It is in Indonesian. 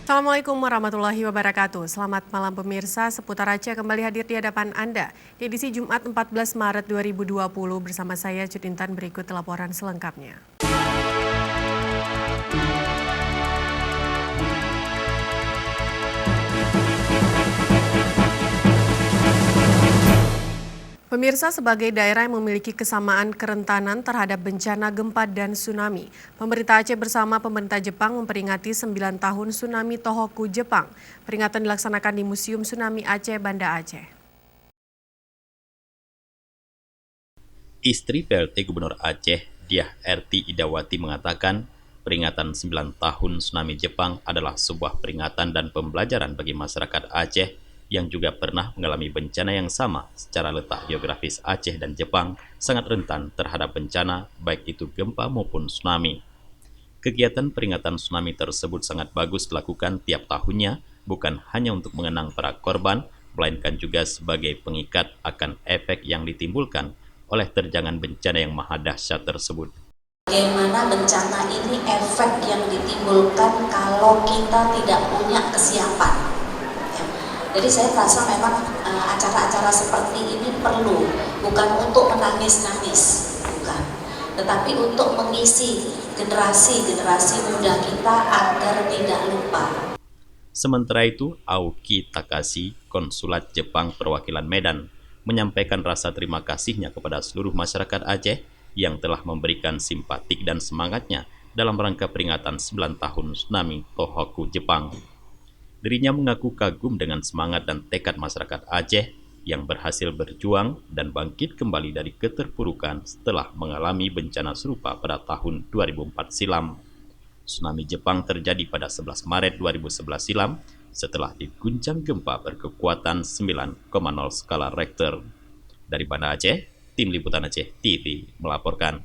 Assalamualaikum warahmatullahi wabarakatuh. Selamat malam pemirsa, seputar Aceh kembali hadir di hadapan Anda. Di edisi Jumat 14 Maret 2020 bersama saya Judintan, berikut laporan selengkapnya. Pemirsa, sebagai daerah yang memiliki kesamaan kerentanan terhadap bencana gempa dan tsunami, pemerintah Aceh bersama pemerintah Jepang memperingati 9 tahun tsunami Tohoku Jepang. Peringatan dilaksanakan di Museum Tsunami Aceh, Banda Aceh. Istri PLT Gubernur Aceh, Diah Erti Idawati mengatakan, peringatan 9 tahun tsunami Jepang adalah sebuah peringatan dan pembelajaran bagi masyarakat Aceh yang juga pernah mengalami bencana yang sama. Secara letak geografis Aceh dan Jepang sangat rentan terhadap bencana, baik itu gempa maupun tsunami. Kegiatan peringatan tsunami tersebut sangat bagus dilakukan tiap tahunnya, bukan hanya untuk mengenang para korban, melainkan juga sebagai pengikat akan efek yang ditimbulkan oleh terjangan bencana yang maha dahsyat tersebut. Bagaimana bencana ini efek yang ditimbulkan kalau kita tidak punya kesiapan. Jadi saya rasa memang acara-acara seperti ini perlu, bukan untuk menangis-nangis, bukan, tetapi untuk mengisi generasi muda kita agar tidak lupa. Sementara itu, Aoki Takashi, Konsulat Jepang Perwakilan Medan, menyampaikan rasa terima kasihnya kepada seluruh masyarakat Aceh yang telah memberikan simpatik dan semangatnya dalam rangka peringatan 9 tahun tsunami Tohoku Jepang. Dirinya mengaku kagum dengan semangat dan tekad masyarakat Aceh yang berhasil berjuang dan bangkit kembali dari keterpurukan setelah mengalami bencana serupa pada tahun 2004 silam. Tsunami Jepang terjadi pada 11 Maret 2011 silam setelah diguncang gempa berkekuatan 9,0 skala Richter. Dari Banda Aceh, Tim Liputan Aceh TV melaporkan.